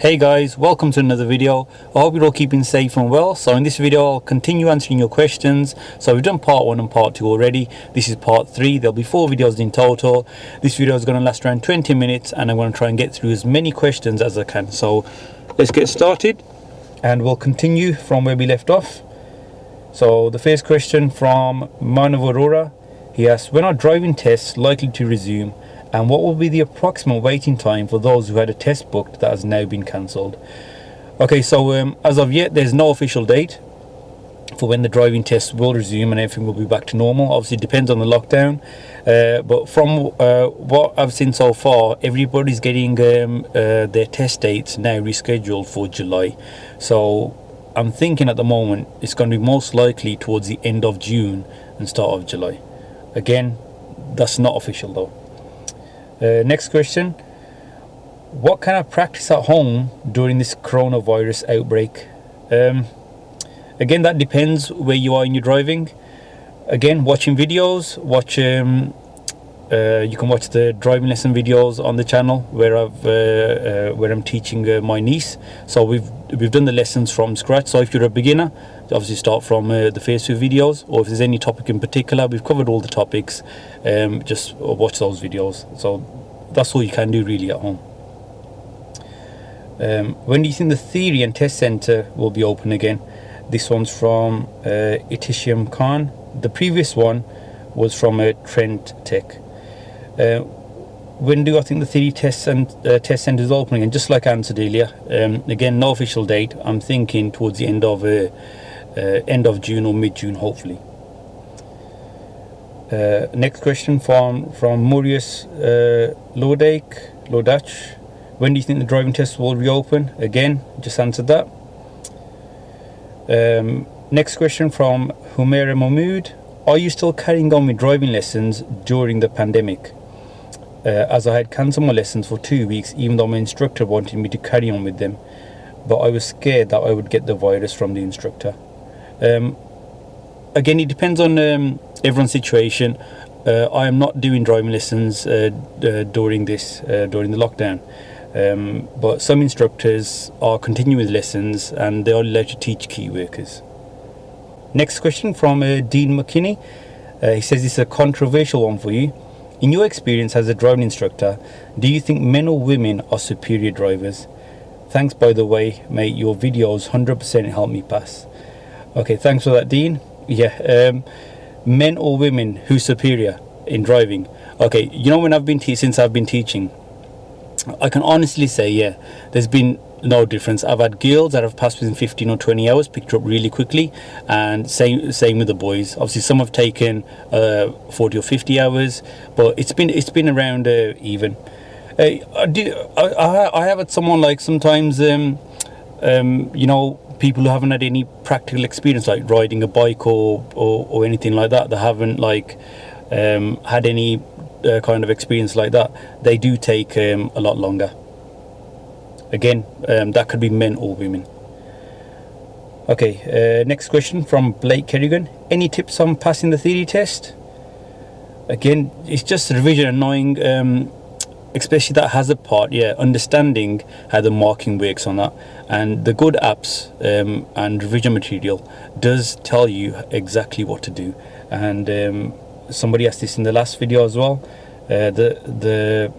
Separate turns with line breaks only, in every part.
Hey guys, welcome to another video. I hope you're all keeping safe and well. So in this video I'll continue answering your questions. So we've done part 1 and part 2 already. This is part 3. There'll be 4 videos in total. This video is going to last around 20 minutes and I'm going to try and get through as many questions as I can. So let's get started and we'll continue from where we left off. So the first question from Manav Aurora. He asks, when are driving tests likely to resume? And what will be the approximate waiting time for those who had a test booked that has now been cancelled? Okay, so as of yet, there's no official date for when the driving tests will resume and everything will be back to normal. Obviously, it depends on the lockdown. But from what I've seen so far, everybody's getting their test dates now rescheduled for July. So I'm thinking at the moment it's going to be most likely towards the end of June and start of July. Again, that's not official though. Next question. What can I practice at home during this coronavirus outbreak? Again, that depends where you are in your driving. Again, watching videos. You can watch the driving lesson videos on the channel where I'm teaching my niece. So we've done the lessons from scratch. So if you're a beginner, obviously start from the first few videos, or if there's any topic in particular, we've covered all the topics. Just watch those videos. So that's all you can do really at home. When do you think the theory and test center will be open again? This one's from Itisham Khan. The previous one was from Trent Tech. When do I think the theory test center is opening? And just like I answered earlier, again, no official date. I'm thinking towards the end of June or mid-June, hopefully. Next question from Maurice Lodach. When do you think the driving test will reopen? Again, just answered that. Next question from Humaira Mahmood. Are you still carrying on with driving lessons during the pandemic? As I had cancelled my lessons for 2 weeks, even though my instructor wanted me to carry on with them, but I was scared that I would get the virus from the instructor. Again, it depends on everyone's situation. I am not doing driving lessons during the lockdown, but some instructors are continuing with lessons and they are allowed to teach key workers. Next question from Dean McKinney. He says this is a controversial one for you. In your experience as a driving instructor, do you think men or women are superior drivers? Thanks, by the way, mate. Your videos 100% help me pass. Okay, thanks for that, Dean. Yeah, men or women, who's superior in driving? Okay, you know, when since I've been teaching, I can honestly say, yeah, there's been no difference. I've had girls that have passed within 15 or 20 hours, picked up really quickly, and same with the boys. Obviously, some have taken 40 or 50 hours, but it's been around even. I have had someone like sometimes, you know, people who haven't had any practical experience, like riding a bike or anything like that. They haven't had any kind of experience like that. They do take a lot longer. Again, that could be men or women. Okay, next question from Blake Kerrigan. Any tips on passing the theory test? Again, it's just revision and knowing, especially that hazard part, yeah, understanding how the marking works on that. And the good apps and revision material does tell you exactly what to do. And somebody asked this in the last video as well. The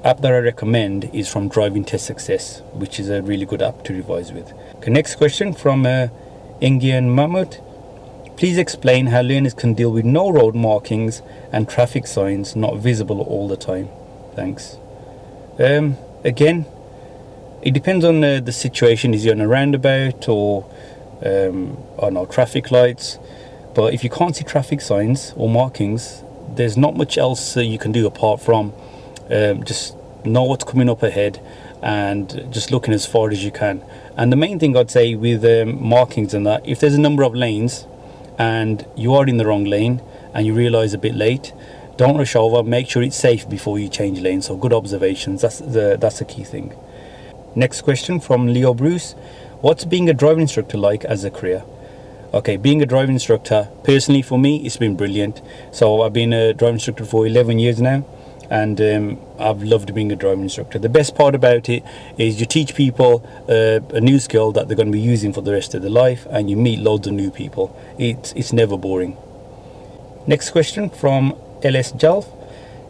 app that I recommend is from Driving Test Success, which is a really good app to revise with. Okay, next question from Engian Mahmoud. Please explain how learners can deal with no road markings and traffic signs not visible all the time. Thanks. Again, it depends on the situation. Is he on a roundabout or traffic lights? But if you can't see traffic signs or markings, there's not much else you can do apart from just know what's coming up ahead and just looking as far as you can. And the main thing I'd say with markings and that, if there's a number of lanes and you are in the wrong lane and you realise a bit late, don't rush over. Make sure it's safe before you change lanes. So good observations. That's the key thing. Next question from Leo Bruce. What's being a driving instructor like as a career? Okay, being a driving instructor, personally for me, it's been brilliant. So I've been a driving instructor for 11 years now. and I've loved being a driving instructor. The best part about it is you teach people a new skill that they're going to be using for the rest of their life, and you meet loads of new people. It's never boring. Next question from LS Jalf.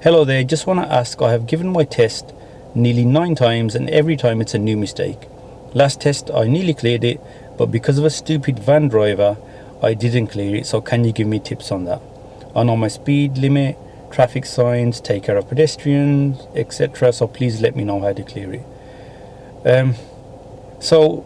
Hello there, just want to ask, I have given my test nearly 9 times and every time it's a new mistake. Last test I nearly cleared it, but because of a stupid van driver I didn't clear it, so can you give me tips on that? I know my speed limit, traffic signs, take care of pedestrians, etc, so please let me know how to clear it. So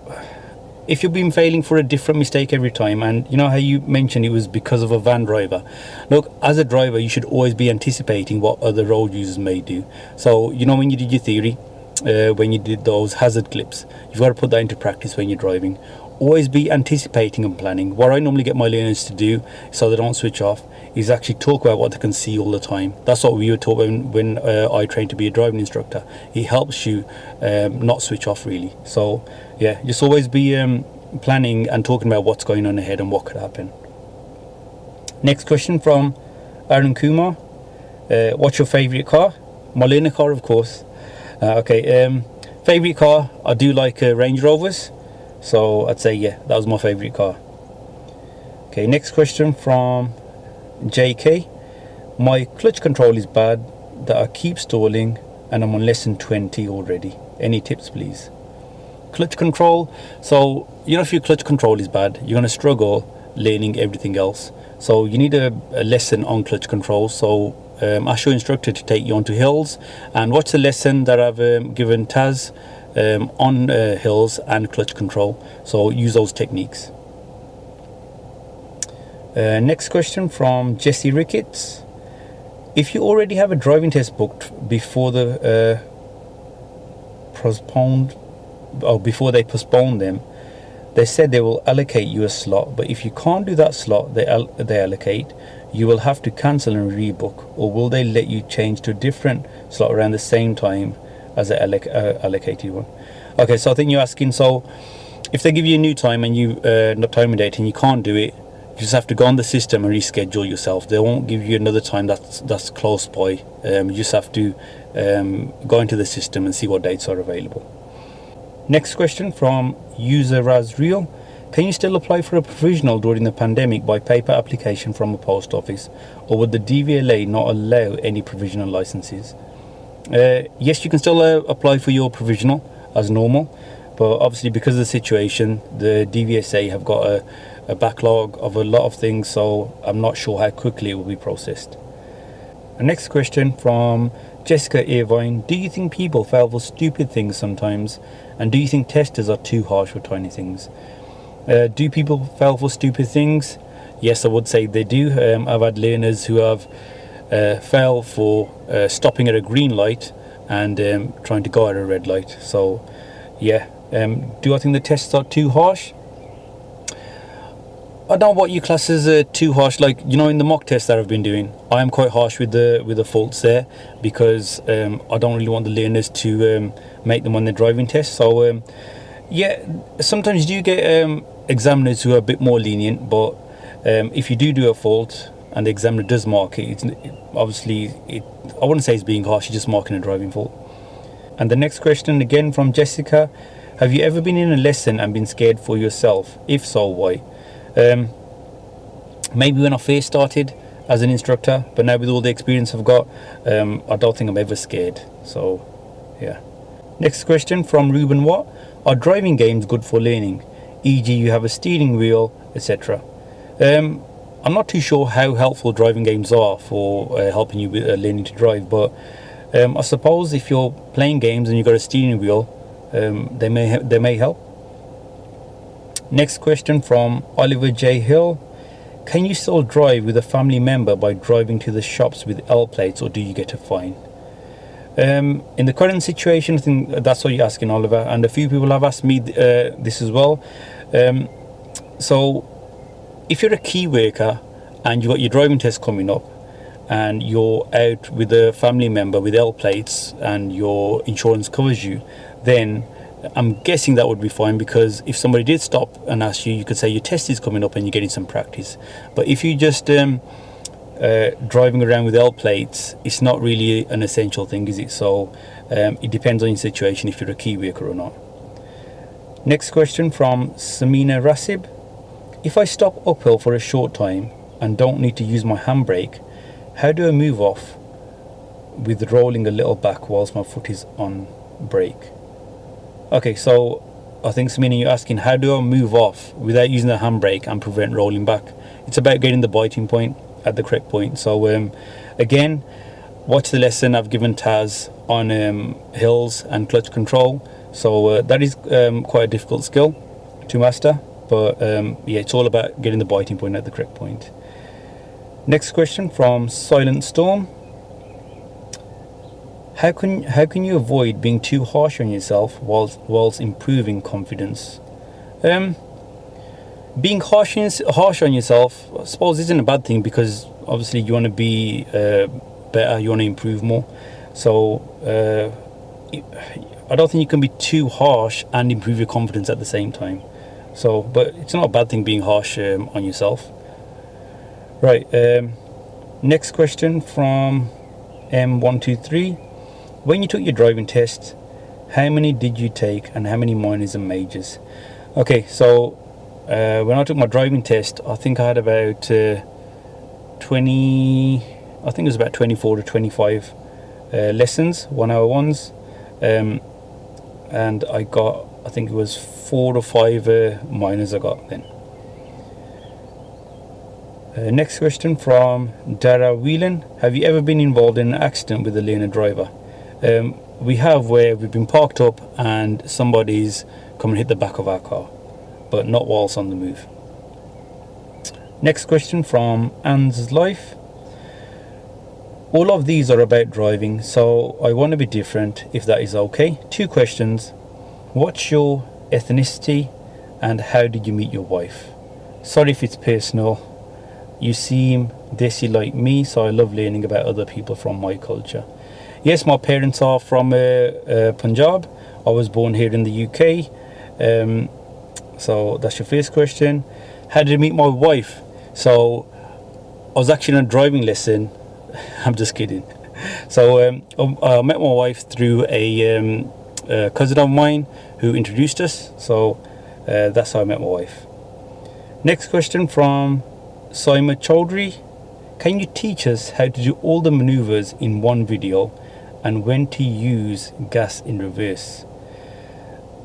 if you've been failing for a different mistake every time, and you know how you mentioned it was because of a van driver, look, as a driver you should always be anticipating what other road users may do. So you know, when you did your theory, when you did those hazard clips, you've got to put that into practice when you're driving. Always be anticipating and planning. What I normally get my learners to do, so they don't switch off, is actually talk about what they can see all the time. That's what we were taught when I trained to be a driving instructor. It helps you not switch off, really. So yeah, just always be planning and talking about what's going on ahead and what could happen. Next question from Arun Kumar. What's your favourite car? My learner car, of course. Favourite car, I do like Range Rovers. So I'd say, yeah, that was my favourite car. Okay, next question from JK. My clutch control is bad, that I keep stalling, and I'm on lesson 20 already. Any tips, please? Clutch control. So, you know, if your clutch control is bad, you're going to struggle learning everything else. So you need a lesson on clutch control. So ask your instructor to take you onto hills and watch the lesson that I've given Taz on hills and clutch control. So use those techniques. Next question from Jesse Ricketts. If you already have a driving test booked before the before they postpone them, they said they will allocate you a slot, but if you can't do that slot they allocate, you will have to cancel and rebook, or will they let you change to a different slot around the same time as the allocated one? Okay, so I think you're asking, so if they give you a new time and you not time and date and you can't do it, you just have to go on the system and reschedule yourself. They won't give you another time that's close by. You just have to go into the system and see what dates are available. Next question from user Razreal. Can you still apply for a provisional during the pandemic by paper application from a post office, or would the DVLA not allow any provisional licenses? Yes, you can still apply for your provisional as normal, but obviously because of the situation, the DVSA have got a backlog of a lot of things, so I'm not sure how quickly it will be processed. The next question from Jessica Irvine. Do you think people fail for stupid things sometimes, and do you think testers are too harsh for tiny things? Do people fail for stupid things? Yes, I would say they do. I've had learners who have failed for stopping at a green light and trying to go at a red light. So yeah, do I think the tests are too harsh? I don't know what you class as too harsh. Like, you know, in the mock tests that I've been doing, I am quite harsh with the faults there, because I don't really want the learners to make them on their driving test. So yeah, sometimes you do get examiners who are a bit more lenient, but if you do a fault and the examiner does mark it, I wouldn't say it's being harsh, it's just marking a driving fault. And the next question again from Jessica. Have you ever been in a lesson and been scared for yourself? If so, why? Maybe when I first started as an instructor, but now with all the experience I've got, I don't think I'm ever scared. So yeah. Next question from Ruben Watt. Are driving games good for learning, e.g. you have a steering wheel, etc? I'm not too sure how helpful driving games are for helping you with learning to drive, but I suppose if you're playing games and you've got a steering wheel, they may help. Next question from Oliver J. Hill. Can you still drive with a family member by driving to the shops with L plates, or do you get a fine? In the current situation, I think that's what you're asking, Oliver, and a few people have asked me this as well. So if you're a key worker and you've got your driving test coming up and you're out with a family member with L plates and your insurance covers you, then I'm guessing that would be fine, because if somebody did stop and ask you, you could say your test is coming up and you're getting some practice. But if you just driving around with L plates, it's not really an essential thing, is it? So it depends on your situation if you're a key worker or not. Next question from Samina Rasib. If I stop uphill for a short time and don't need to use my handbrake, how do I move off with rolling a little back whilst my foot is on brake? Okay, so I think, Samina, you're asking how do I move off without using the handbrake and prevent rolling back? It's about getting the biting point at the correct point. So again, watch the lesson I've given Taz on hills and clutch control. So that is quite a difficult skill to master, but yeah, it's all about getting the biting point at the correct point. Next question from Silent Storm. How can you avoid being too harsh on yourself whilst improving confidence? Being harsh on yourself, I suppose, isn't a bad thing, because obviously you want to be better, you want to improve more. So I don't think you can be too harsh and improve your confidence at the same time. So, but it's not a bad thing being harsh on yourself. Right. Next question from M123. When you took your driving test, how many did you take and how many minors and majors? Okay, so when I took my driving test, I think I had about 20, I think it was about 24 to 25 lessons, 1 hour ones. And I got, I think it was 4 or 5 minors I got then. Next question from Dara Whelan. Have you ever been involved in an accident with a learner driver? We have, where we've been parked up and somebody's come and hit the back of our car, but not whilst on the move. Next question from Anne's Life. All of these are about driving, so I want to be different, if that is okay. 2 questions. What's your ethnicity and how did you meet your wife? Sorry if it's personal. You seem desi like me, so I love learning about other people from my culture. Yes, my parents are from Punjab. I was born here in the UK. So that's your first question. How did I meet my wife? So I was actually in a driving lesson. I'm just kidding. So I met my wife through a cousin of mine who introduced us. So that's how I met my wife. Next question from Saima Chaudhry. Can you teach us how to do all the maneuvers in one video and when to use gas in reverse?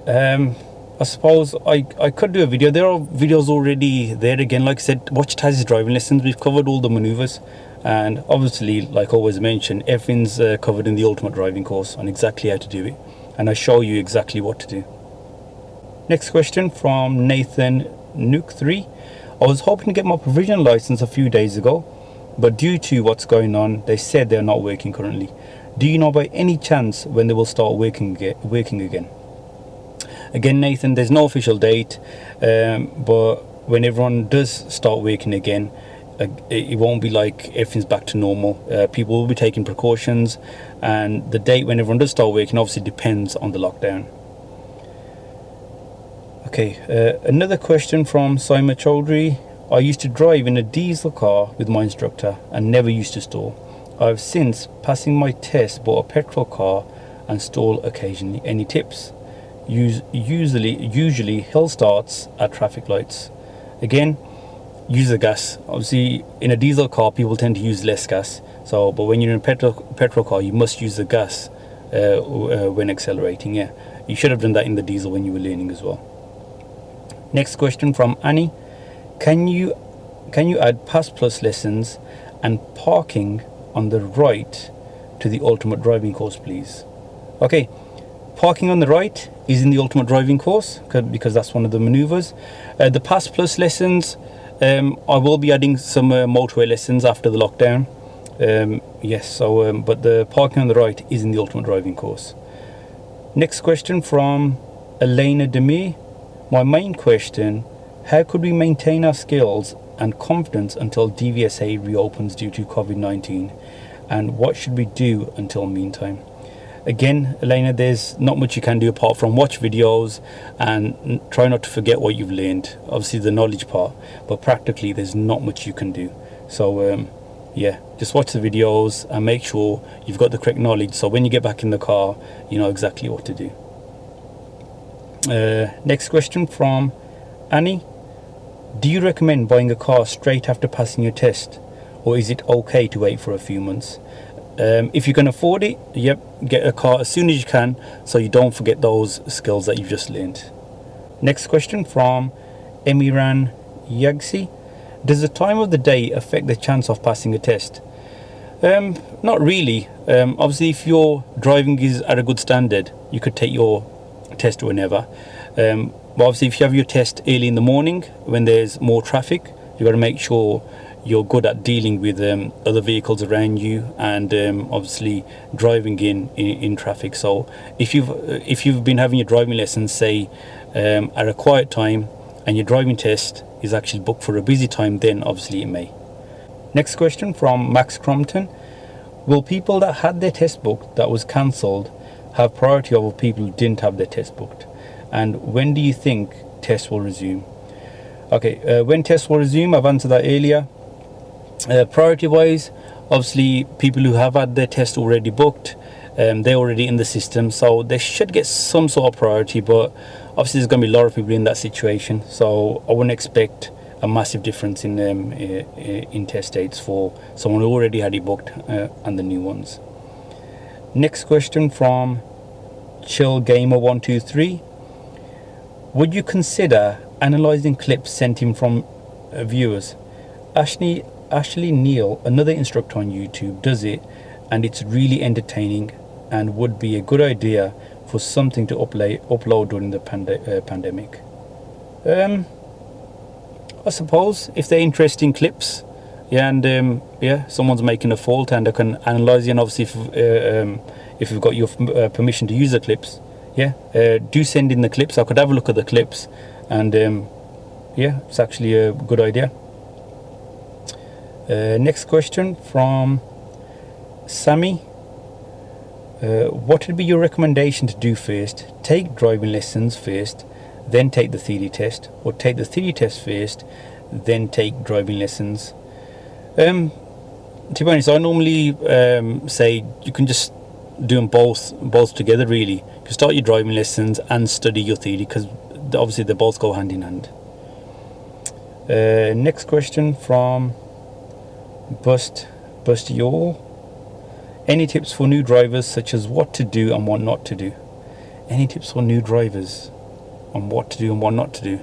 I suppose I could do a video. There are videos already there. Again, like I said, watch Taz's driving lessons. We've covered all the maneuvers, and obviously, like always mentioned, everything's covered in the Ultimate Driving course on exactly how to do it, and I show you exactly what to do. Next question from Nathan Nuke 3. I was hoping to get my provisional license a few days ago, but due to what's going on, they said they're not working currently. Do you know by any chance when they will start working again? Again, Nathan, there's no official date, but when everyone does start working again, it won't be like everything's back to normal. People will be taking precautions, and the date when everyone does start working obviously depends on the lockdown. Okay, another question from Saima Chaudhry. I used to drive in a diesel car with my instructor and never used to stall. I've since, passing my test, bought a petrol car and stall occasionally. Any tips? Usually hill starts at traffic lights. Again, use the gas. Obviously, in a diesel car, people tend to use less gas. So, but when you're in a petrol car, you must use the gas when accelerating. Yeah, you should have done that in the diesel when you were learning as well. Next question from Annie. Can you add Pass Plus lessons and parking on the right to the Ultimate Driving course, please? Okay, parking on the right is in the Ultimate Driving course because that's one of the maneuvers. The Pass Plus lessons, I will be adding some motorway lessons after the lockdown. Yes, so but the parking on the right is in the Ultimate Driving course. Next question from Elena Demir. My main question: how could we maintain our skills and confidence until DVSA reopens due to COVID-19? And what should we do until meantime? Again, Elena, there's not much you can do apart from watch videos and try not to forget what you've learned. Obviously the knowledge part, but practically there's not much you can do. So yeah, just watch the videos and make sure you've got the correct knowledge, so when you get back in the car you know exactly what to do. Next question from Annie. Do you recommend buying a car straight after passing your test, or is it okay to wait for a few months? If you can afford it, yep, get a car as soon as you can so you don't forget those skills that you've just learned. Next question from Emiran Yagsi. Does the time of the day affect the chance of passing a test? Not really. Obviously, if your driving is at a good standard, you could take your test whenever. But obviously, if you have your test early in the morning when there's more traffic, you've got to make sure you're good at dealing with other vehicles around you, and obviously driving in traffic. So if you've been having your driving lessons, say at a quiet time, and your driving test is actually booked for a busy time, then obviously it may. Next question from Max Crompton. Will people that had their test booked that was cancelled have priority over people who didn't have their test booked? And when do you think tests will resume? Okay, when tests will resume, I've answered that earlier. Priority wise, obviously people who have had their test already booked, they're already in the system, so they should get some sort of priority, but obviously there's going to be a lot of people in that situation, so I wouldn't expect a massive difference in test dates for someone who already had it booked and the new ones. Next question from Chill Gamer 123. Would you consider analysing clips sent in from viewers? Ashley Neal, another instructor on YouTube, does it, and it's really entertaining and would be a good idea for something to upload during the pandemic. I suppose if they're interesting clips, yeah, and someone's making a fault and I can analyse it, and obviously if you've got your permission to use the clips, do send in the clips. I could have a look at the clips, and it's actually a good idea. Next question from Sammy. What would be your recommendation to do first? Take driving lessons first, then take the theory test, or take the theory test first, then take driving lessons? To be honest, I normally say you can just do them both together, really. You can start your driving lessons and study your theory, because obviously they both go hand in hand. Next question from Bust Y'all. Any tips for new drivers, such as what to do and what not to do? Any tips for new drivers on what to do and what not to do?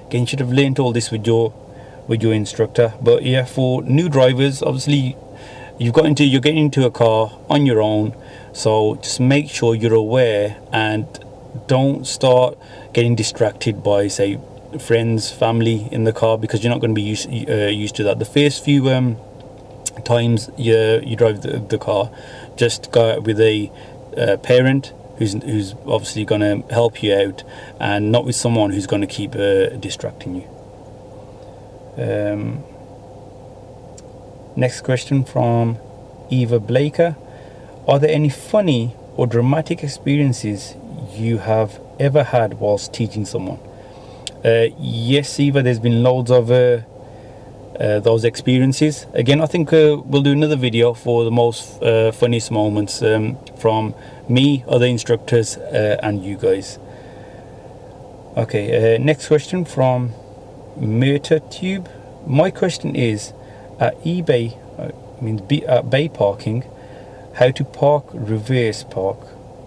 Again, you should have learned all this with your instructor. But yeah, for new drivers, obviously you're getting into a car on your own, so just make sure you're aware and don't start getting distracted by, say, friends, family in the car, because you're not going to be used to that. The first few times you drive the car, just go out with a parent who's obviously going to help you out, and not with someone who's going to keep distracting you. Next question from Eva Blaker. Are there any funny or dramatic experiences you have ever had whilst teaching someone? Yes, Eva, there's been loads of those experiences. Again, I think we'll do another video for the most funniest moments from me, other instructors, and you guys. Okay, next question from MetaTube. My question is, at eBay, at bay parking, how to park reverse park?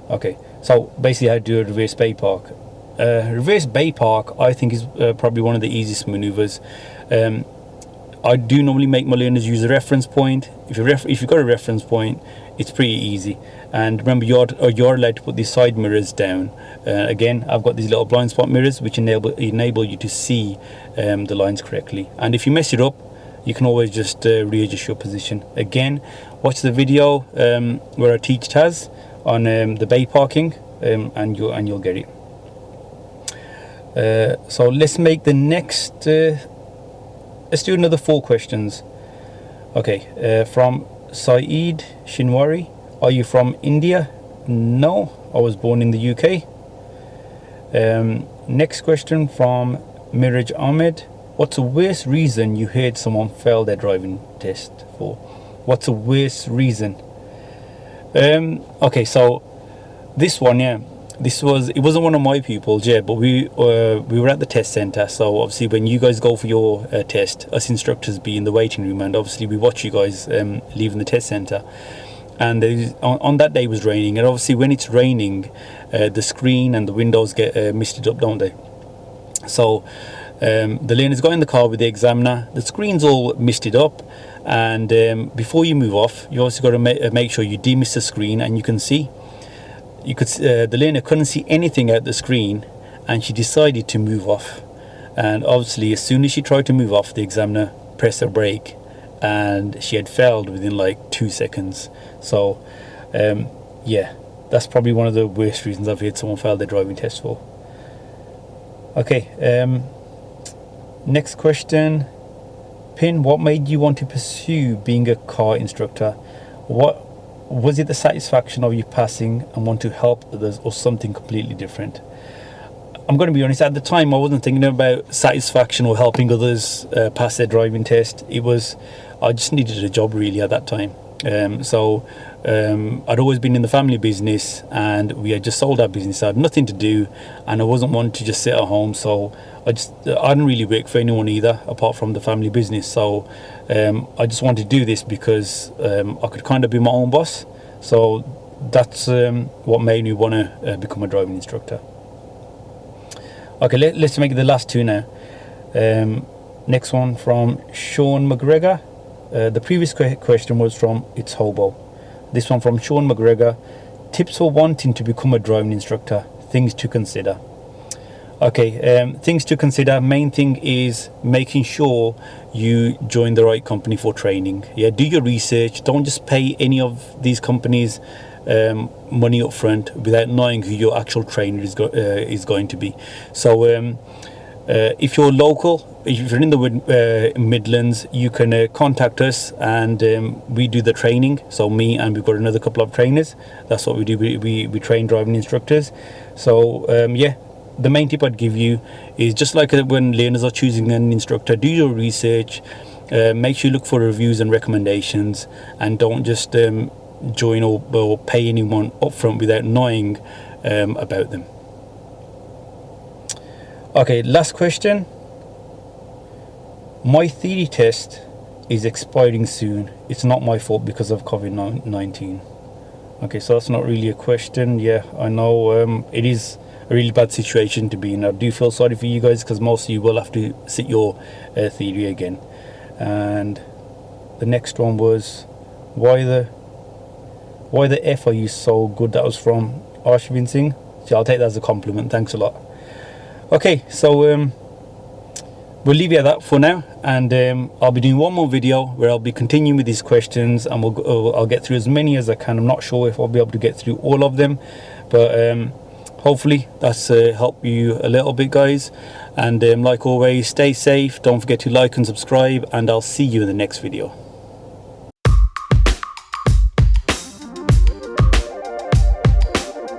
Okay, so basically how to do a reverse bay park. Reverse bay park, I think, is probably one of the easiest maneuvers. I do normally make my learners use a reference point. If you've got a reference point, it's pretty easy. And remember, you're allowed to put these side mirrors down. Again, I've got these little blind spot mirrors which enable you to see the lines correctly. And if you mess it up, you can always just readjust your position. Again, watch the video where I teach Taz on the bay parking, and you'll get it. So let's make the next. Let's do another 4 questions. Okay, from Saeed Shinwari. Are you from India? No, I was born in the UK. Next question from Miraj Ahmed. What's the worst reason you heard someone fail their driving test for? What's the worst reason? Okay, so this one, yeah, it wasn't one of my pupils, yeah, but we were at the test center. So obviously when you guys go for your test, us instructors be in the waiting room, and obviously we watch you guys leaving the test center. And on that day it was raining, and obviously when it's raining, the screen and the windows get misted up, don't they? So the learners got in the car with the examiner, the screen's all misted up, and before you move off, you also got to make sure you demist the screen. And you can see, the learner couldn't see anything out the screen, and she decided to move off. And obviously as soon as she tried to move off, the examiner pressed her brake, and she had failed within like 2 seconds. So yeah, that's probably one of the worst reasons I've heard someone fail their driving test for. Okay, next question. Pin, what made you want to pursue being a car instructor? What was it, the satisfaction of you passing and want to help others, or something completely different? I'm going to be honest, at the time I wasn't thinking about satisfaction or helping others pass their driving test. I just needed a job really at that time. I'd always been in the family business, and we had just sold our business. I had nothing to do, and I wasn't one to just sit at home. So I didn't really work for anyone either, apart from the family business. So I just wanted to do this because I could kind of be my own boss. So that's what made me want to become a driving instructor. Okay, let's make the last two now. Next one from Sean McGregor. The previous question was from It's Hobo. This one from Sean McGregor. Tips for wanting to become a driving instructor. Things to consider. Okay, things to consider. Main thing is making sure you join the right company for training. Yeah, do your research. Don't just pay any of these companies money up front without knowing who your actual trainer is going to be. So if you're local, if you're in the Midlands, you can contact us, and we do the training. So me and we've got another couple of trainers. That's what we do. We train driving instructors. So yeah, the main tip I'd give you is, just like when learners are choosing an instructor, do your research. Make sure you look for reviews and recommendations, and don't just join or pay anyone upfront without knowing about them. Okay, last question. My theory test is expiring soon. It's not my fault because of COVID-19. Okay, so that's not really a question. Yeah, I know it is a really bad situation to be in. I do feel sorry for you guys, because most of you will have to sit your theory again. And the next one was, why the F are you so good? That was from Arshvin Singh. So I'll take that as a compliment. Thanks a lot. Okay, so we'll leave you at that for now, and I'll be doing one more video where I'll be continuing with these questions, and I'll get through as many as I can. I'm not sure if I'll be able to get through all of them, but hopefully that's helped you a little bit, guys. And like always, stay safe. Don't forget to like and subscribe, and I'll see you in the next video.